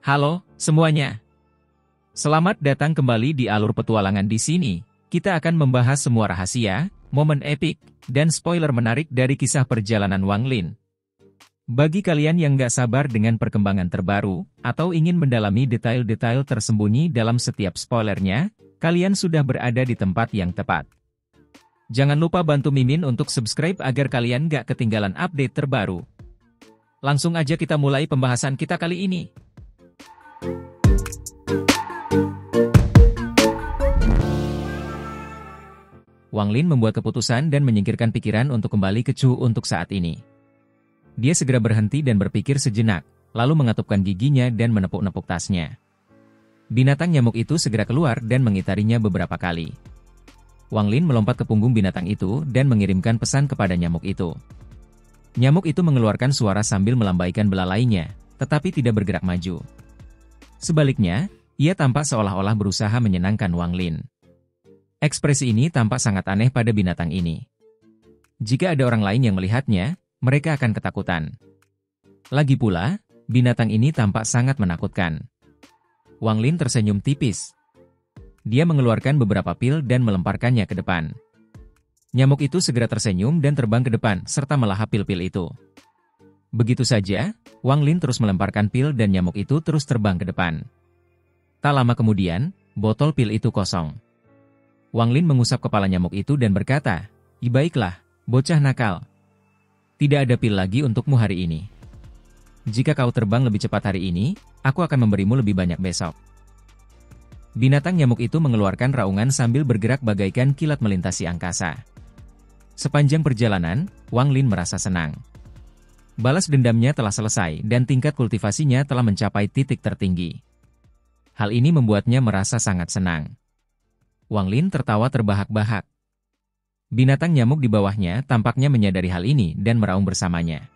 Halo, semuanya. Selamat datang kembali di alur petualangan di sini. Kita akan membahas semua rahasia, momen epik, dan spoiler menarik dari kisah perjalanan Wang Lin. Bagi kalian yang gak sabar dengan perkembangan terbaru, atau ingin mendalami detail-detail tersembunyi dalam setiap spoilernya, kalian sudah berada di tempat yang tepat. Jangan lupa bantu Mimin untuk subscribe agar kalian gak ketinggalan update terbaru. Langsung aja kita mulai pembahasan kita kali ini. Wang Lin membuat keputusan dan menyingkirkan pikiran untuk kembali ke Chu untuk saat ini. Dia segera berhenti dan berpikir sejenak, lalu mengatupkan giginya dan menepuk-nepuk tasnya. Binatang nyamuk itu segera keluar dan mengitarinya beberapa kali. Wang Lin melompat ke punggung binatang itu dan mengirimkan pesan kepada nyamuk itu. Nyamuk itu mengeluarkan suara sambil melambaikan belalainya, tetapi tidak bergerak maju. Sebaliknya, ia tampak seolah-olah berusaha menyenangkan Wang Lin. Ekspresi ini tampak sangat aneh pada binatang ini. Jika ada orang lain yang melihatnya, mereka akan ketakutan. Lagi pula, binatang ini tampak sangat menakutkan. Wang Lin tersenyum tipis. Dia mengeluarkan beberapa pil dan melemparkannya ke depan. Nyamuk itu segera tersenyum dan terbang ke depan serta melahap pil-pil itu. Begitu saja, Wang Lin terus melemparkan pil dan nyamuk itu terus terbang ke depan. Tak lama kemudian, botol pil itu kosong. Wang Lin mengusap kepala nyamuk itu dan berkata, "Baiklah, bocah nakal. Tidak ada pil lagi untukmu hari ini. Jika kau terbang lebih cepat hari ini, aku akan memberimu lebih banyak besok." Binatang nyamuk itu mengeluarkan raungan sambil bergerak bagaikan kilat melintasi angkasa. Sepanjang perjalanan, Wang Lin merasa senang. Balas dendamnya telah selesai dan tingkat kultivasinya telah mencapai titik tertinggi. Hal ini membuatnya merasa sangat senang. Wang Lin tertawa terbahak-bahak. Binatang nyamuk di bawahnya tampaknya menyadari hal ini dan meraung bersamanya.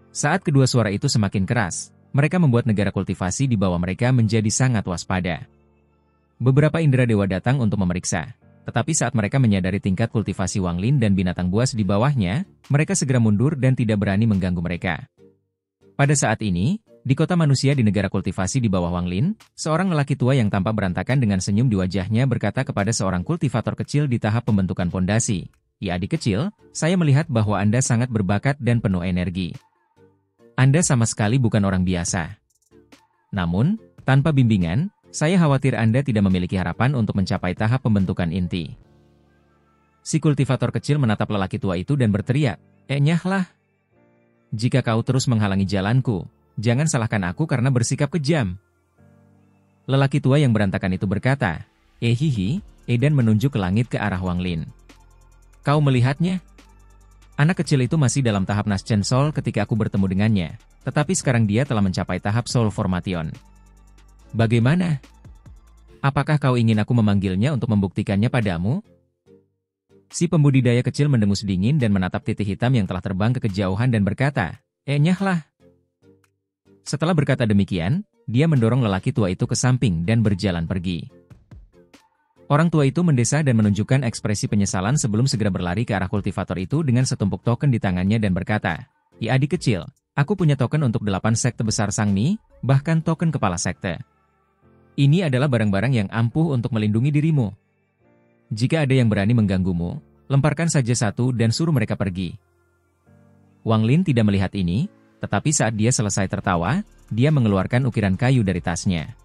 Saat kedua suara itu semakin keras, mereka membuat negara kultivasi di bawah mereka menjadi sangat waspada. Beberapa indera dewa datang untuk memeriksa. Tetapi saat mereka menyadari tingkat kultivasi Wang Lin dan binatang buas di bawahnya, mereka segera mundur dan tidak berani mengganggu mereka. Pada saat ini, di kota manusia di negara kultivasi di bawah Wang Lin, seorang lelaki tua yang tampak berantakan dengan senyum di wajahnya berkata kepada seorang kultivator kecil di tahap pembentukan pondasi, "Ya adik kecil, saya melihat bahwa Anda sangat berbakat dan penuh energi. Anda sama sekali bukan orang biasa. Namun, tanpa bimbingan, saya khawatir Anda tidak memiliki harapan untuk mencapai tahap pembentukan inti." Si kultivator kecil menatap lelaki tua itu dan berteriak, "Nyahlah. Jika kau terus menghalangi jalanku, jangan salahkan aku karena bersikap kejam." Lelaki tua yang berantakan itu berkata, "Hihi," dan menunjuk ke langit ke arah Wang Lin. "Kau melihatnya? Anak kecil itu masih dalam tahap Naschen Soul ketika aku bertemu dengannya, tetapi sekarang dia telah mencapai tahap Soul Formation. Bagaimana? Apakah kau ingin aku memanggilnya untuk membuktikannya padamu?" Si pembudidaya kecil mendengus dingin dan menatap titik hitam yang telah terbang ke kejauhan dan berkata, "Nyahlah." Setelah berkata demikian, dia mendorong lelaki tua itu ke samping dan berjalan pergi. Orang tua itu mendesah dan menunjukkan ekspresi penyesalan sebelum segera berlari ke arah kultivator itu dengan setumpuk token di tangannya dan berkata, "Ya adik kecil, aku punya token untuk 8 sekte besar Sangmi, bahkan token kepala sekte. Ini adalah barang-barang yang ampuh untuk melindungi dirimu. Jika ada yang berani mengganggumu, lemparkan saja satu dan suruh mereka pergi." Wang Lin tidak melihat ini, tetapi saat dia selesai tertawa, dia mengeluarkan ukiran kayu dari tasnya.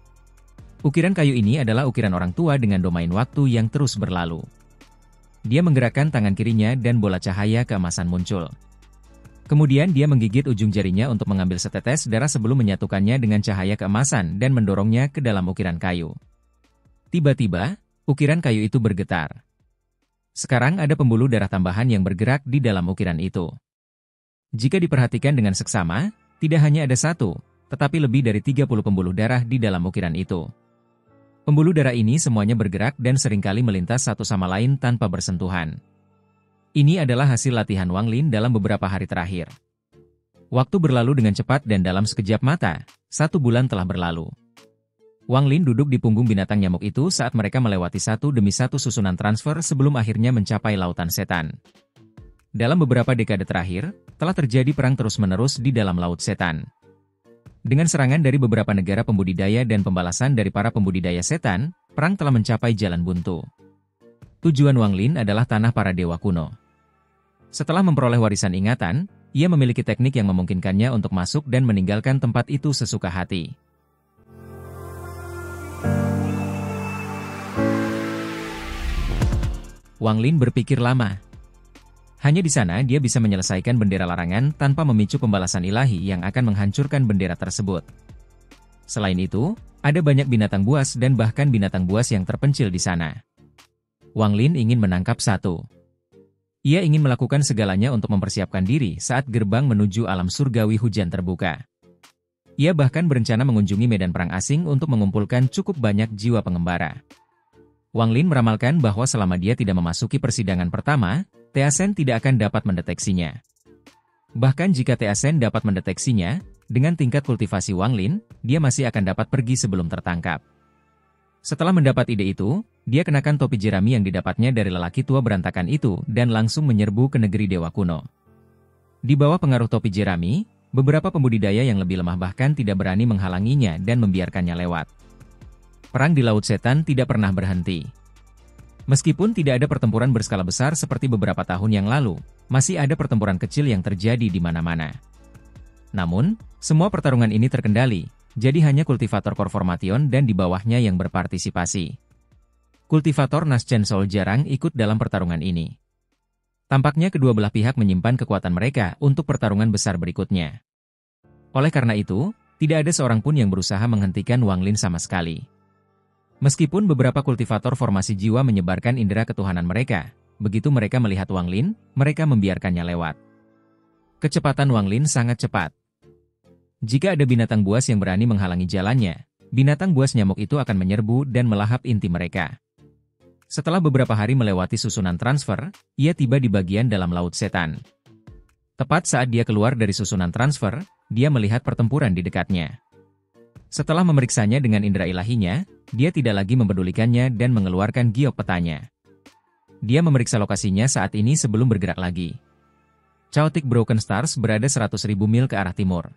Ukiran kayu ini adalah ukiran orang tua dengan domain waktu yang terus berlalu. Dia menggerakkan tangan kirinya dan bola cahaya keemasan muncul. Kemudian dia menggigit ujung jarinya untuk mengambil setetes darah sebelum menyatukannya dengan cahaya keemasan dan mendorongnya ke dalam ukiran kayu. Tiba-tiba, ukiran kayu itu bergetar. Sekarang ada pembuluh darah tambahan yang bergerak di dalam ukiran itu. Jika diperhatikan dengan seksama, tidak hanya ada satu, tetapi lebih dari 30 pembuluh darah di dalam ukiran itu. Pembuluh darah ini semuanya bergerak dan seringkali melintas satu sama lain tanpa bersentuhan. Ini adalah hasil latihan Wang Lin dalam beberapa hari terakhir. Waktu berlalu dengan cepat dan dalam sekejap mata, 1 bulan telah berlalu. Wang Lin duduk di punggung binatang nyamuk itu saat mereka melewati satu demi satu susunan transfer sebelum akhirnya mencapai lautan setan. Dalam beberapa dekade terakhir, telah terjadi perang terus-menerus di dalam Laut Setan. Dengan serangan dari beberapa negara pembudidaya dan pembalasan dari para pembudidaya setan, perang telah mencapai jalan buntu. Tujuan Wang Lin adalah tanah para dewa kuno. Setelah memperoleh warisan ingatan, ia memiliki teknik yang memungkinkannya untuk masuk dan meninggalkan tempat itu sesuka hati. Wang Lin berpikir lama. Hanya di sana dia bisa menyelesaikan bendera larangan tanpa memicu pembalasan ilahi yang akan menghancurkan bendera tersebut. Selain itu, ada banyak binatang buas dan bahkan binatang buas yang terpencil di sana. Wang Lin ingin menangkap satu. Ia ingin melakukan segalanya untuk mempersiapkan diri saat gerbang menuju alam surgawi hujan terbuka. Ia bahkan berencana mengunjungi medan perang asing untuk mengumpulkan cukup banyak jiwa pengembara. Wang Lin meramalkan bahwa selama dia tidak memasuki persidangan pertama, Teasen tidak akan dapat mendeteksinya. Bahkan jika Teasen dapat mendeteksinya, dengan tingkat kultivasi Wang Lin, dia masih akan dapat pergi sebelum tertangkap. Setelah mendapat ide itu, dia kenakan topi jerami yang didapatnya dari lelaki tua berantakan itu dan langsung menyerbu ke negeri dewa kuno. Di bawah pengaruh topi jerami, beberapa pembudidaya yang lebih lemah bahkan tidak berani menghalanginya dan membiarkannya lewat. Perang di Laut Setan tidak pernah berhenti. Meskipun tidak ada pertempuran berskala besar seperti beberapa tahun yang lalu, masih ada pertempuran kecil yang terjadi di mana-mana. Namun, semua pertarungan ini terkendali. Jadi hanya kultivator Korformation dan di bawahnya yang berpartisipasi. Kultivator Naschen Soul jarang ikut dalam pertarungan ini. Tampaknya kedua belah pihak menyimpan kekuatan mereka untuk pertarungan besar berikutnya. Oleh karena itu, tidak ada seorang pun yang berusaha menghentikan Wang Lin sama sekali. Meskipun beberapa kultivator formasi jiwa menyebarkan indera ketuhanan mereka, begitu mereka melihat Wang Lin, mereka membiarkannya lewat. Kecepatan Wang Lin sangat cepat. Jika ada binatang buas yang berani menghalangi jalannya, binatang buas nyamuk itu akan menyerbu dan melahap inti mereka. Setelah beberapa hari melewati susunan transfer, ia tiba di bagian dalam Laut Setan. Tepat saat dia keluar dari susunan transfer, dia melihat pertempuran di dekatnya. Setelah memeriksanya dengan indera ilahinya, dia tidak lagi mempedulikannya dan mengeluarkan giok petanya. Dia memeriksa lokasinya saat ini sebelum bergerak lagi. Chaotic Broken Stars berada 100.000 mil ke arah timur.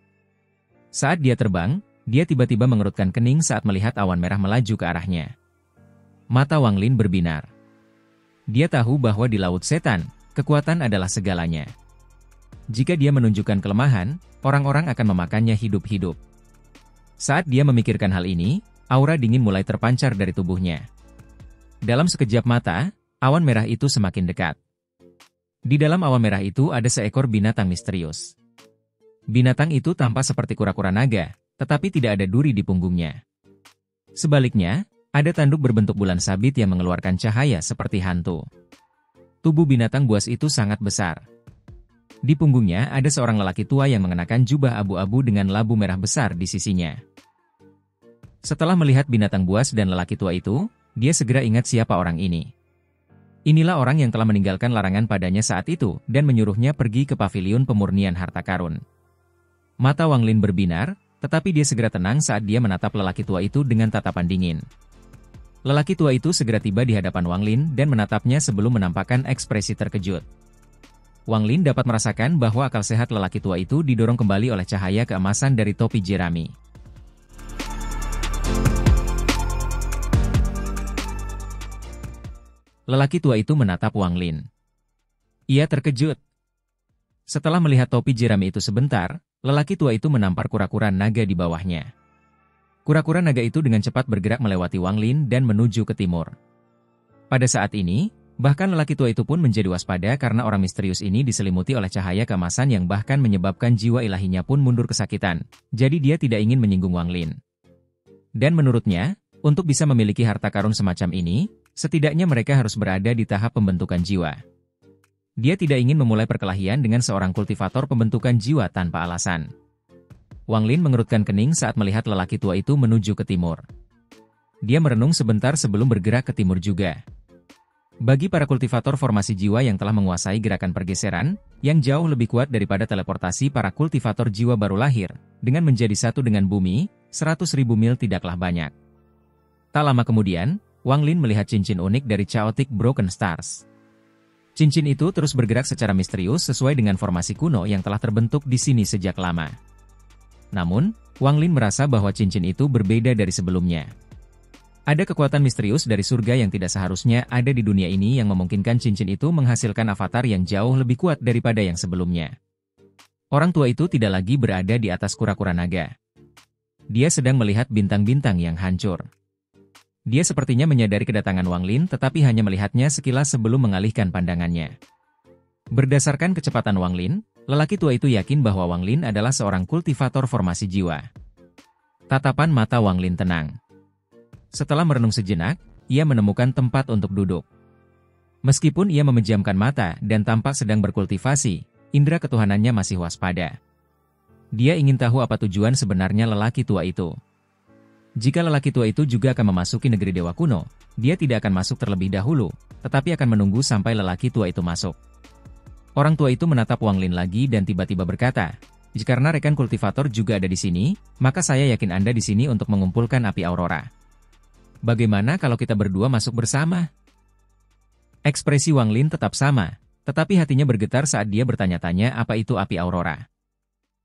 Saat dia terbang, dia tiba-tiba mengerutkan kening saat melihat awan merah melaju ke arahnya. Mata Wang Lin berbinar. Dia tahu bahwa di Laut Setan, kekuatan adalah segalanya. Jika dia menunjukkan kelemahan, orang-orang akan memakannya hidup-hidup. Saat dia memikirkan hal ini, aura dingin mulai terpancar dari tubuhnya. Dalam sekejap mata, awan merah itu semakin dekat. Di dalam awan merah itu ada seekor binatang misterius. Binatang itu tampak seperti kura-kura naga, tetapi tidak ada duri di punggungnya. Sebaliknya, ada tanduk berbentuk bulan sabit yang mengeluarkan cahaya seperti hantu. Tubuh binatang buas itu sangat besar. Di punggungnya ada seorang lelaki tua yang mengenakan jubah abu-abu dengan labu merah besar di sisinya. Setelah melihat binatang buas dan lelaki tua itu, dia segera ingat siapa orang ini. Inilah orang yang telah meninggalkan larangan padanya saat itu dan menyuruhnya pergi ke paviliun pemurnian harta karun. Mata Wang Lin berbinar, tetapi dia segera tenang saat dia menatap lelaki tua itu dengan tatapan dingin. Lelaki tua itu segera tiba di hadapan Wang Lin dan menatapnya sebelum menampakkan ekspresi terkejut. Wang Lin dapat merasakan bahwa akal sehat lelaki tua itu didorong kembali oleh cahaya keemasan dari topi jerami. Lelaki tua itu menatap Wang Lin. Ia terkejut. Setelah melihat topi jerami itu sebentar, lelaki tua itu menampar kura-kura naga di bawahnya. Kura-kura naga itu dengan cepat bergerak melewati Wang Lin dan menuju ke timur. Pada saat ini, bahkan lelaki tua itu pun menjadi waspada karena orang misterius ini diselimuti oleh cahaya keemasan yang bahkan menyebabkan jiwa ilahinya pun mundur kesakitan. Jadi dia tidak ingin menyinggung Wang Lin. Dan menurutnya, untuk bisa memiliki harta karun semacam ini, setidaknya mereka harus berada di tahap pembentukan jiwa. Dia tidak ingin memulai perkelahian dengan seorang kultivator pembentukan jiwa tanpa alasan. Wang Lin mengerutkan kening saat melihat lelaki tua itu menuju ke timur. Dia merenung sebentar sebelum bergerak ke timur juga. Bagi para kultivator formasi jiwa yang telah menguasai gerakan pergeseran, yang jauh lebih kuat daripada teleportasi para kultivator jiwa baru lahir, dengan menjadi satu dengan bumi, 100.000 mil tidaklah banyak. Tak lama kemudian, Wang Lin melihat cincin unik dari Chaotic Broken Stars. Cincin itu terus bergerak secara misterius sesuai dengan formasi kuno yang telah terbentuk di sini sejak lama. Namun, Wang Lin merasa bahwa cincin itu berbeda dari sebelumnya. Ada kekuatan misterius dari surga yang tidak seharusnya ada di dunia ini yang memungkinkan cincin itu menghasilkan avatar yang jauh lebih kuat daripada yang sebelumnya. Orang tua itu tidak lagi berada di atas kura-kura naga. Dia sedang melihat bintang-bintang yang hancur. Dia sepertinya menyadari kedatangan Wang Lin tetapi hanya melihatnya sekilas sebelum mengalihkan pandangannya. Berdasarkan kecepatan Wang Lin, lelaki tua itu yakin bahwa Wang Lin adalah seorang kultivator formasi jiwa. Tatapan mata Wang Lin tenang. Setelah merenung sejenak, ia menemukan tempat untuk duduk. Meskipun ia memejamkan mata dan tampak sedang berkultivasi, indera ketuhanannya masih waspada. Dia ingin tahu apa tujuan sebenarnya lelaki tua itu. Jika lelaki tua itu juga akan memasuki negeri Dewa Kuno, dia tidak akan masuk terlebih dahulu, tetapi akan menunggu sampai lelaki tua itu masuk. Orang tua itu menatap Wang Lin lagi dan tiba-tiba berkata, "Karena rekan kultivator juga ada di sini, maka saya yakin Anda di sini untuk mengumpulkan api aurora. Bagaimana kalau kita berdua masuk bersama?" Ekspresi Wang Lin tetap sama, tetapi hatinya bergetar saat dia bertanya-tanya apa itu api aurora.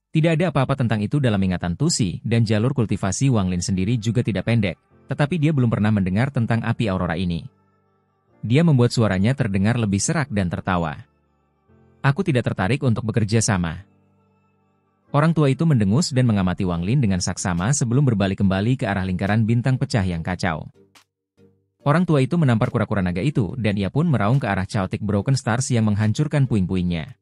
Tidak ada apa-apa tentang itu dalam ingatan Tusi, dan jalur kultivasi Wang Lin sendiri juga tidak pendek, tetapi dia belum pernah mendengar tentang api aurora ini. Dia membuat suaranya terdengar lebih serak dan tertawa. "Aku tidak tertarik untuk bekerja sama." Orang tua itu mendengus dan mengamati Wang Lin dengan saksama sebelum berbalik kembali ke arah lingkaran bintang pecah yang kacau. Orang tua itu menampar kura-kura naga itu dan ia pun meraung ke arah Chaotic Broken Stars yang menghancurkan puing-puingnya.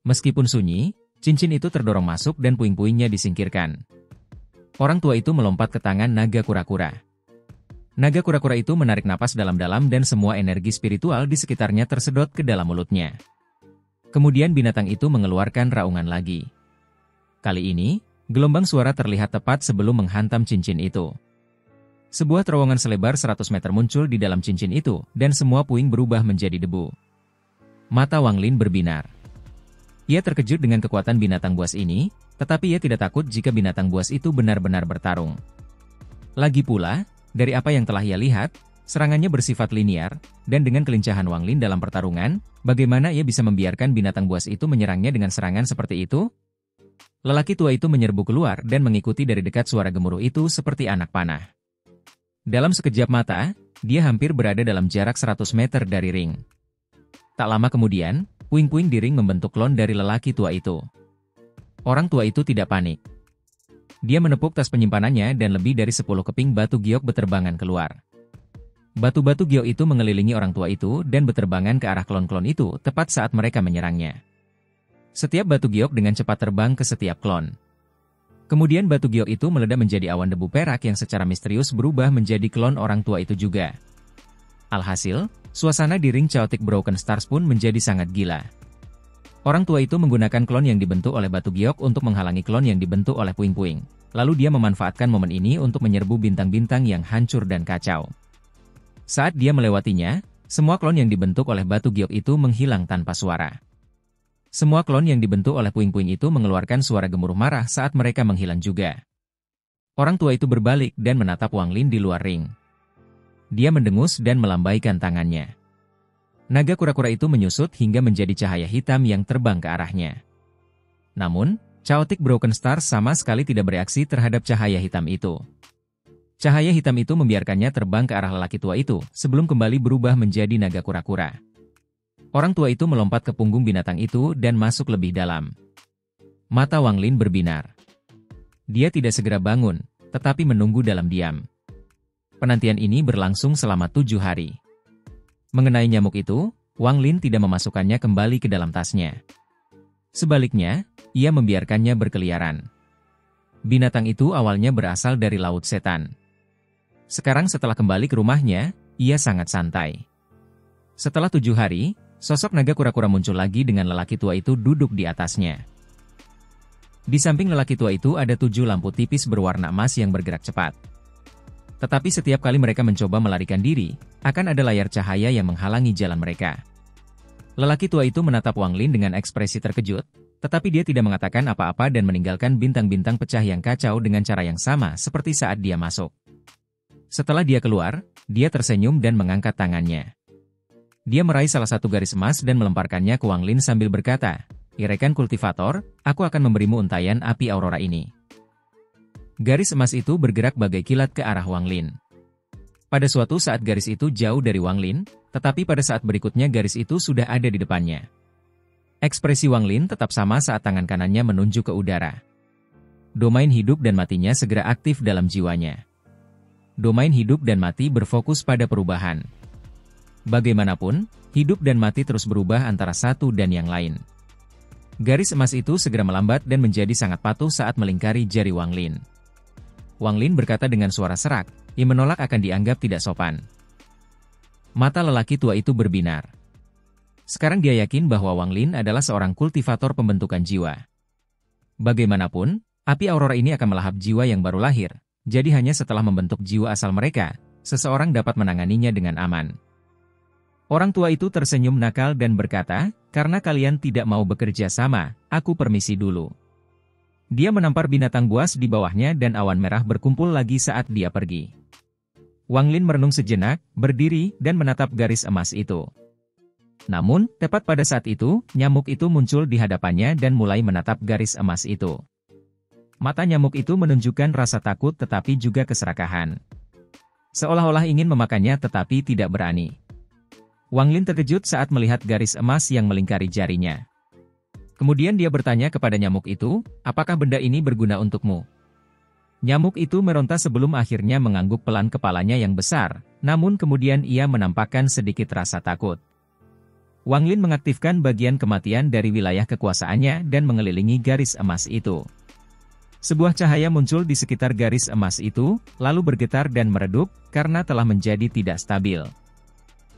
Meskipun sunyi, cincin itu terdorong masuk dan puing-puingnya disingkirkan. Orang tua itu melompat ke tangan naga kura-kura. Naga kura-kura itu menarik napas dalam-dalam dan semua energi spiritual di sekitarnya tersedot ke dalam mulutnya. Kemudian binatang itu mengeluarkan raungan lagi. Kali ini, gelombang suara terlihat tepat sebelum menghantam cincin itu. Sebuah terowongan selebar 100 meter muncul di dalam cincin itu, dan semua puing berubah menjadi debu. Mata Wang Lin berbinar. Ia terkejut dengan kekuatan binatang buas ini, tetapi ia tidak takut jika binatang buas itu benar-benar bertarung. Lagi pula, dari apa yang telah ia lihat, serangannya bersifat linear, dan dengan kelincahan Wang Lin dalam pertarungan, bagaimana ia bisa membiarkan binatang buas itu menyerangnya dengan serangan seperti itu? Lelaki tua itu menyerbu keluar dan mengikuti dari dekat suara gemuruh itu seperti anak panah. Dalam sekejap mata, dia hampir berada dalam jarak 100 meter dari ring. Tak lama kemudian, puing-puing di ring membentuk klon dari lelaki tua itu. Orang tua itu tidak panik. Dia menepuk tas penyimpanannya dan lebih dari 10 keping batu giok beterbangan keluar. Batu-batu giok itu mengelilingi orang tua itu dan beterbangan ke arah klon-klon itu tepat saat mereka menyerangnya. Setiap batu giok dengan cepat terbang ke setiap klon. Kemudian batu giok itu meledak menjadi awan debu perak yang secara misterius berubah menjadi klon orang tua itu juga. Alhasil, suasana di ring Chaotic Broken Stars pun menjadi sangat gila. Orang tua itu menggunakan klon yang dibentuk oleh batu giok untuk menghalangi klon yang dibentuk oleh puing-puing. Lalu dia memanfaatkan momen ini untuk menyerbu bintang-bintang yang hancur dan kacau. Saat dia melewatinya, semua klon yang dibentuk oleh batu giok itu menghilang tanpa suara. Semua klon yang dibentuk oleh puing-puing itu mengeluarkan suara gemuruh marah saat mereka menghilang juga. Orang tua itu berbalik dan menatap Wang Lin di luar ring. Dia mendengus dan melambaikan tangannya. Naga kura-kura itu menyusut hingga menjadi cahaya hitam yang terbang ke arahnya. Namun, Chaotic Broken Stars sama sekali tidak bereaksi terhadap cahaya hitam itu. Cahaya hitam itu membiarkannya terbang ke arah lelaki tua itu sebelum kembali berubah menjadi naga kura-kura. Orang tua itu melompat ke punggung binatang itu dan masuk lebih dalam. Mata Wang Lin berbinar. Dia tidak segera bangun, tetapi menunggu dalam diam. Penantian ini berlangsung selama 7 hari. Mengenai nyamuk itu, Wang Lin tidak memasukkannya kembali ke dalam tasnya. Sebaliknya, ia membiarkannya berkeliaran. Binatang itu awalnya berasal dari Laut Setan. Sekarang setelah kembali ke rumahnya, ia sangat santai. Setelah 7 hari, sosok naga kura-kura muncul lagi dengan lelaki tua itu duduk di atasnya. Di samping lelaki tua itu ada 7 lampu tipis berwarna emas yang bergerak cepat. Tetapi setiap kali mereka mencoba melarikan diri, akan ada layar cahaya yang menghalangi jalan mereka. Lelaki tua itu menatap Wang Lin dengan ekspresi terkejut, tetapi dia tidak mengatakan apa-apa dan meninggalkan bintang-bintang pecah yang kacau dengan cara yang sama seperti saat dia masuk. Setelah dia keluar, dia tersenyum dan mengangkat tangannya. Dia meraih salah satu garis emas dan melemparkannya ke Wang Lin sambil berkata, "Rekan kultivator, aku akan memberimu untayan api aurora ini." Garis emas itu bergerak bagai kilat ke arah Wang Lin. Pada suatu saat garis itu jauh dari Wang Lin, tetapi pada saat berikutnya garis itu sudah ada di depannya. Ekspresi Wang Lin tetap sama saat tangan kanannya menunjuk ke udara. Domain hidup dan matinya segera aktif dalam jiwanya. Domain hidup dan mati berfokus pada perubahan. Bagaimanapun, hidup dan mati terus berubah antara satu dan yang lain. Garis emas itu segera melambat dan menjadi sangat patuh saat melingkari jari Wang Lin. Wang Lin berkata dengan suara serak, ia menolak akan dianggap tidak sopan. Mata lelaki tua itu berbinar. Sekarang dia yakin bahwa Wang Lin adalah seorang kultivator pembentukan jiwa. Bagaimanapun, api aurora ini akan melahap jiwa yang baru lahir, jadi hanya setelah membentuk jiwa asal mereka, seseorang dapat menanganinya dengan aman. Orang tua itu tersenyum nakal dan berkata, karena kalian tidak mau bekerja sama, aku permisi dulu. Dia menampar binatang buas di bawahnya dan awan merah berkumpul lagi saat dia pergi. Wang Lin merenung sejenak, berdiri, dan menatap garis emas itu. Namun, tepat pada saat itu, nyamuk itu muncul di hadapannya dan mulai menatap garis emas itu. Mata nyamuk itu menunjukkan rasa takut tetapi juga keserakahan. Seolah-olah ingin memakannya tetapi tidak berani. Wang Lin terkejut saat melihat garis emas yang melingkari jarinya. Kemudian dia bertanya kepada nyamuk itu, apakah benda ini berguna untukmu? Nyamuk itu meronta sebelum akhirnya mengangguk pelan kepalanya yang besar, namun kemudian ia menampakkan sedikit rasa takut. Wang Lin mengaktifkan bagian kematian dari wilayah kekuasaannya dan mengelilingi garis emas itu. Sebuah cahaya muncul di sekitar garis emas itu, lalu bergetar dan meredup, karena telah menjadi tidak stabil.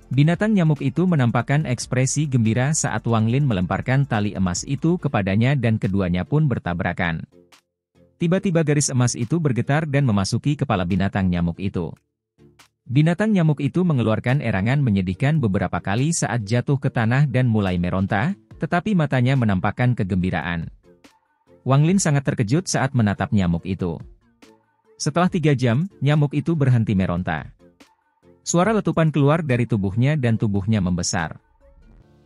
Binatang nyamuk itu menampakkan ekspresi gembira saat Wang Lin melemparkan tali emas itu kepadanya dan keduanya pun bertabrakan. Tiba-tiba garis emas itu bergetar dan memasuki kepala binatang nyamuk itu. Binatang nyamuk itu mengeluarkan erangan menyedihkan beberapa kali saat jatuh ke tanah dan mulai meronta, tetapi matanya menampakkan kegembiraan. Wang Lin sangat terkejut saat menatap nyamuk itu. Setelah 3 jam, nyamuk itu berhenti meronta. Suara letupan keluar dari tubuhnya dan tubuhnya membesar.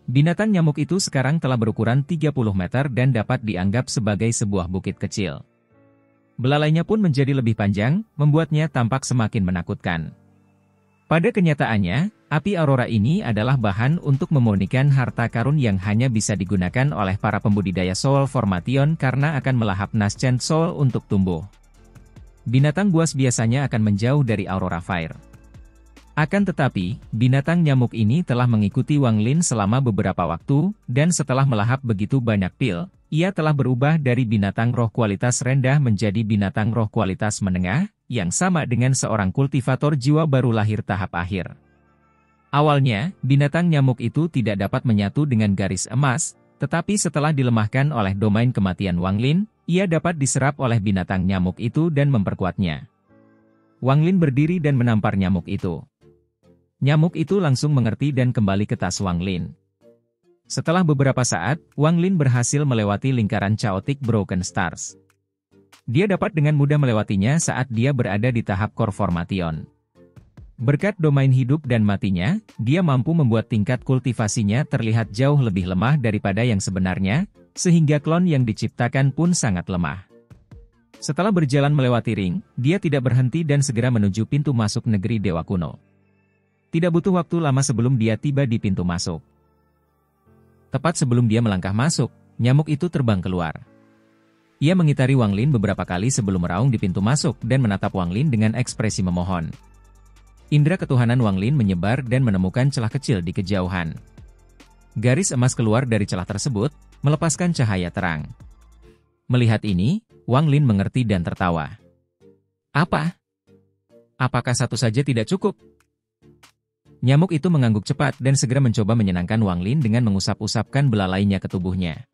Binatang nyamuk itu sekarang telah berukuran 30 meter dan dapat dianggap sebagai sebuah bukit kecil. Belalainya pun menjadi lebih panjang, membuatnya tampak semakin menakutkan. Pada kenyataannya, api aurora ini adalah bahan untuk memurnikan harta karun yang hanya bisa digunakan oleh para pembudidaya soul formation karena akan melahap Nascent Soul untuk tumbuh. Binatang buas biasanya akan menjauh dari aurora fire. Akan tetapi, binatang nyamuk ini telah mengikuti Wang Lin selama beberapa waktu, dan setelah melahap begitu banyak pil, ia telah berubah dari binatang roh kualitas rendah menjadi binatang roh kualitas menengah, yang sama dengan seorang kultivator jiwa baru lahir tahap akhir. Awalnya, binatang nyamuk itu tidak dapat menyatu dengan garis emas, tetapi setelah dilemahkan oleh domain kematian Wang Lin, ia dapat diserap oleh binatang nyamuk itu dan memperkuatnya. Wang Lin berdiri dan menampar nyamuk itu. Nyamuk itu langsung mengerti dan kembali ke tas Wang Lin. Setelah beberapa saat, Wang Lin berhasil melewati lingkaran Chaotic Broken Stars. Dia dapat dengan mudah melewatinya saat dia berada di tahap Core Formation. Berkat domain hidup dan matinya, dia mampu membuat tingkat kultivasinya terlihat jauh lebih lemah daripada yang sebenarnya, sehingga klon yang diciptakan pun sangat lemah. Setelah berjalan melewati ring, dia tidak berhenti dan segera menuju pintu masuk negeri Dewa Kuno. Tidak butuh waktu lama sebelum dia tiba di pintu masuk. Tepat sebelum dia melangkah masuk, nyamuk itu terbang keluar. Ia mengitari Wang Lin beberapa kali sebelum meraung di pintu masuk dan menatap Wang Lin dengan ekspresi memohon. Indra ketuhanan Wang Lin menyebar dan menemukan celah kecil di kejauhan. Garis emas keluar dari celah tersebut, melepaskan cahaya terang. Melihat ini, Wang Lin mengerti dan tertawa. Apa? Apakah satu saja tidak cukup? Nyamuk itu mengangguk cepat dan segera mencoba menyenangkan Wang Lin dengan mengusap-usapkan belalainya ke tubuhnya.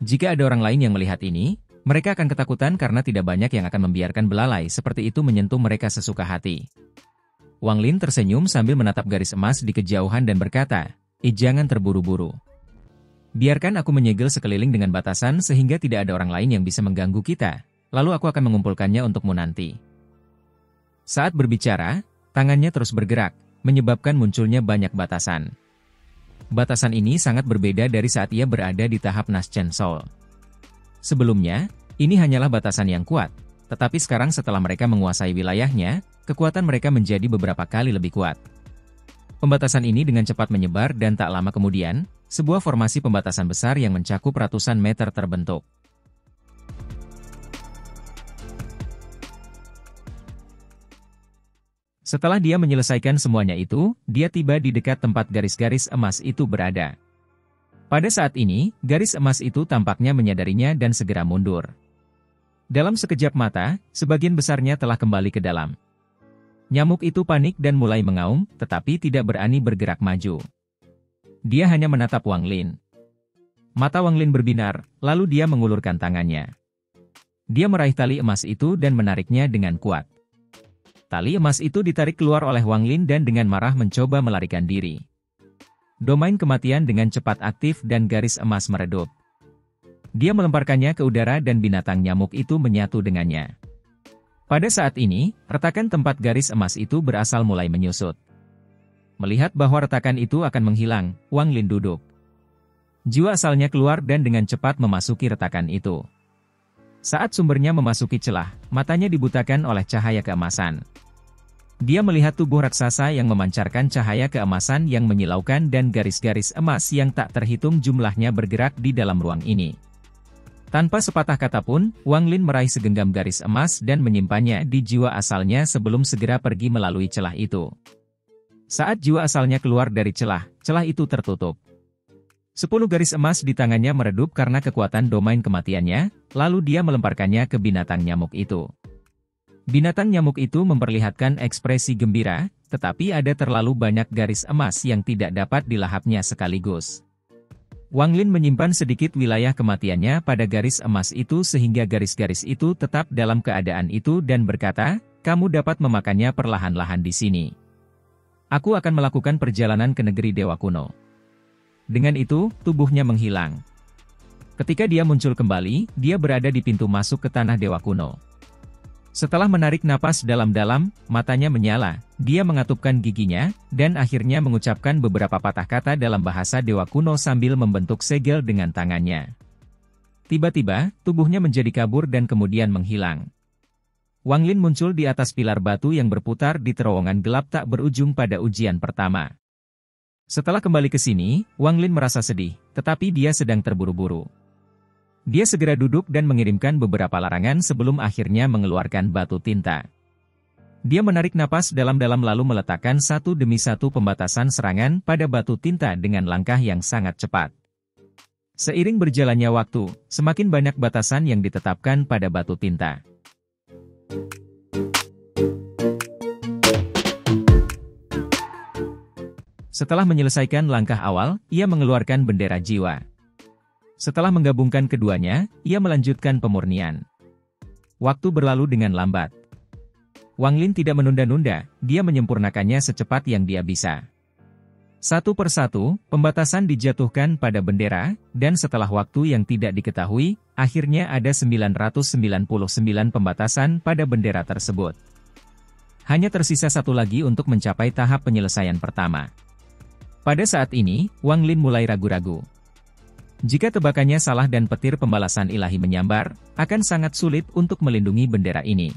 Jika ada orang lain yang melihat ini, mereka akan ketakutan karena tidak banyak yang akan membiarkan belalai seperti itu menyentuh mereka sesuka hati. Wang Lin tersenyum sambil menatap garis emas di kejauhan dan berkata, jangan terburu-buru. Biarkan aku menyegel sekeliling dengan batasan sehingga tidak ada orang lain yang bisa mengganggu kita, lalu aku akan mengumpulkannya untukmu nanti. Saat berbicara, tangannya terus bergerak, menyebabkan munculnya banyak batasan. Batasan ini sangat berbeda dari saat ia berada di tahap Nascent Soul. Sebelumnya, ini hanyalah batasan yang kuat, tetapi sekarang setelah mereka menguasai wilayahnya, kekuatan mereka menjadi beberapa kali lebih kuat. Pembatasan ini dengan cepat menyebar dan tak lama kemudian, sebuah formasi pembatasan besar yang mencakup ratusan meter terbentuk. Setelah dia menyelesaikan semuanya itu, dia tiba di dekat tempat garis-garis emas itu berada. Pada saat ini, garis emas itu tampaknya menyadarinya dan segera mundur. Dalam sekejap mata, sebagian besarnya telah kembali ke dalam. Nyamuk itu panik dan mulai mengaum, tetapi tidak berani bergerak maju. Dia hanya menatap Wang Lin. Mata Wang Lin berbinar, lalu dia mengulurkan tangannya. Dia meraih tali emas itu dan menariknya dengan kuat. Tali emas itu ditarik keluar oleh Wang Lin dan dengan marah mencoba melarikan diri. Domain kematian dengan cepat aktif dan garis emas meredup. Dia melemparkannya ke udara dan binatang nyamuk itu menyatu dengannya. Pada saat ini, retakan tempat garis emas itu berasal mulai menyusut. Melihat bahwa retakan itu akan menghilang, Wang Lin duduk. Jiwa asalnya keluar dan dengan cepat memasuki retakan itu. Saat sumbernya memasuki celah, matanya dibutakan oleh cahaya keemasan. Dia melihat tubuh raksasa yang memancarkan cahaya keemasan yang menyilaukan dan garis-garis emas yang tak terhitung jumlahnya bergerak di dalam ruang ini. Tanpa sepatah kata pun, Wang Lin meraih segenggam garis emas dan menyimpannya di jiwa asalnya sebelum segera pergi melalui celah itu. Saat jiwa asalnya keluar dari celah, celah itu tertutup. 10 garis emas di tangannya meredup karena kekuatan domain kematiannya, lalu dia melemparkannya ke binatang nyamuk itu. Binatang nyamuk itu memperlihatkan ekspresi gembira, tetapi ada terlalu banyak garis emas yang tidak dapat dilahapnya sekaligus. Wang Lin menyimpan sedikit wilayah kematiannya pada garis emas itu sehingga garis-garis itu tetap dalam keadaan itu dan berkata, "Kamu dapat memakannya perlahan-lahan di sini. Aku akan melakukan perjalanan ke negeri Dewa Kuno." Dengan itu, tubuhnya menghilang. Ketika dia muncul kembali, dia berada di pintu masuk ke tanah Dewa Kuno. Setelah menarik napas dalam-dalam, matanya menyala, dia mengatupkan giginya, dan akhirnya mengucapkan beberapa patah kata dalam bahasa Dewa Kuno sambil membentuk segel dengan tangannya. Tiba-tiba, tubuhnya menjadi kabur dan kemudian menghilang. Wang Lin muncul di atas pilar batu yang berputar di terowongan gelap tak berujung pada ujian pertama. Setelah kembali ke sini, Wang Lin merasa sedih, tetapi dia sedang terburu-buru. Dia segera duduk dan mengirimkan beberapa larangan sebelum akhirnya mengeluarkan batu tinta. Dia menarik napas dalam-dalam lalu meletakkan satu demi satu pembatasan serangan pada batu tinta dengan langkah yang sangat cepat. Seiring berjalannya waktu, semakin banyak batasan yang ditetapkan pada batu tinta. Setelah menyelesaikan langkah awal, ia mengeluarkan bendera jiwa. Setelah menggabungkan keduanya, ia melanjutkan pemurnian. Waktu berlalu dengan lambat. Wang Lin tidak menunda-nunda, dia menyempurnakannya secepat yang dia bisa. Satu persatu, pembatasan dijatuhkan pada bendera, dan setelah waktu yang tidak diketahui, akhirnya ada 999 pembatasan pada bendera tersebut. Hanya tersisa satu lagi untuk mencapai tahap penyelesaian pertama. Pada saat ini, Wang Lin mulai ragu-ragu. Jika tebakannya salah dan petir pembalasan ilahi menyambar, akan sangat sulit untuk melindungi bendera ini.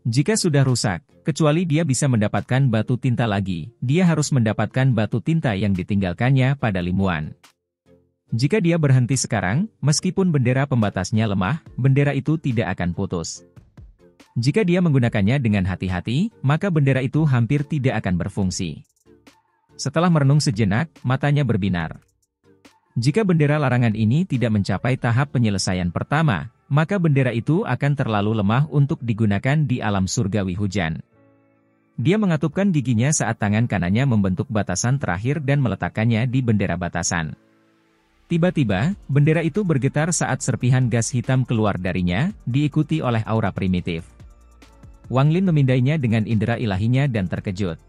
Jika sudah rusak, kecuali dia bisa mendapatkan batu tinta lagi, dia harus mendapatkan batu tinta yang ditinggalkannya pada Limuan. Jika dia berhenti sekarang, meskipun bendera pembatasnya lemah, bendera itu tidak akan putus. Jika dia menggunakannya dengan hati-hati, maka bendera itu hampir tidak akan berfungsi. Setelah merenung sejenak, matanya berbinar. Jika bendera larangan ini tidak mencapai tahap penyelesaian pertama, maka bendera itu akan terlalu lemah untuk digunakan di alam surgawi hujan. Dia mengatupkan giginya saat tangan kanannya membentuk batasan terakhir dan meletakkannya di bendera batasan. Tiba-tiba, bendera itu bergetar saat serpihan gas hitam keluar darinya, diikuti oleh aura primitif. Wang Lin memindainya dengan indera ilahinya dan terkejut.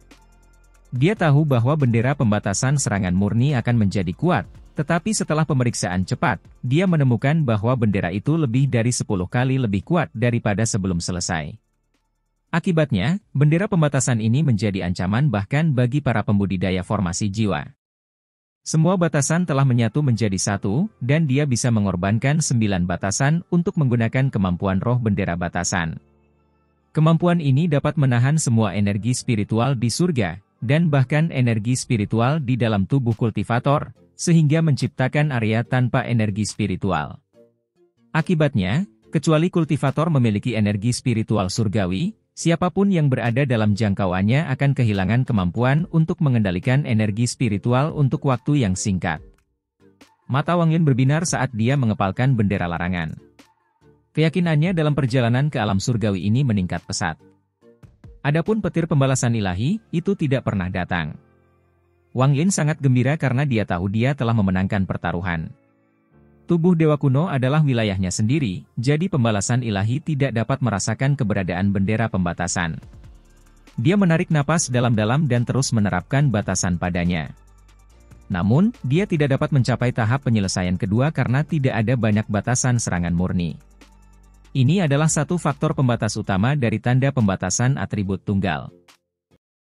Dia tahu bahwa bendera pembatasan serangan murni akan menjadi kuat, tetapi setelah pemeriksaan cepat, dia menemukan bahwa bendera itu lebih dari 10 kali lebih kuat daripada sebelum selesai. Akibatnya, bendera pembatasan ini menjadi ancaman bahkan bagi para pembudidaya formasi jiwa. Semua batasan telah menyatu menjadi satu, dan dia bisa mengorbankan 9 batasan untuk menggunakan kemampuan roh bendera batasan. Kemampuan ini dapat menahan semua energi spiritual di surga, dan bahkan energi spiritual di dalam tubuh kultivator, sehingga menciptakan area tanpa energi spiritual. Akibatnya, kecuali kultivator memiliki energi spiritual surgawi, siapapun yang berada dalam jangkauannya akan kehilangan kemampuan untuk mengendalikan energi spiritual untuk waktu yang singkat. Mata Wang Lin berbinar saat dia mengepalkan bendera larangan. Keyakinannya dalam perjalanan ke alam surgawi ini meningkat pesat. Adapun petir pembalasan ilahi, itu tidak pernah datang. Wang Lin sangat gembira karena dia tahu dia telah memenangkan pertaruhan. Tubuh Dewa Kuno adalah wilayahnya sendiri, jadi pembalasan ilahi tidak dapat merasakan keberadaan bendera pembatasan. Dia menarik napas dalam-dalam dan terus menerapkan batasan padanya. Namun, dia tidak dapat mencapai tahap penyelesaian kedua karena tidak ada banyak batasan serangan murni. Ini adalah satu faktor pembatas utama dari tanda pembatasan atribut tunggal.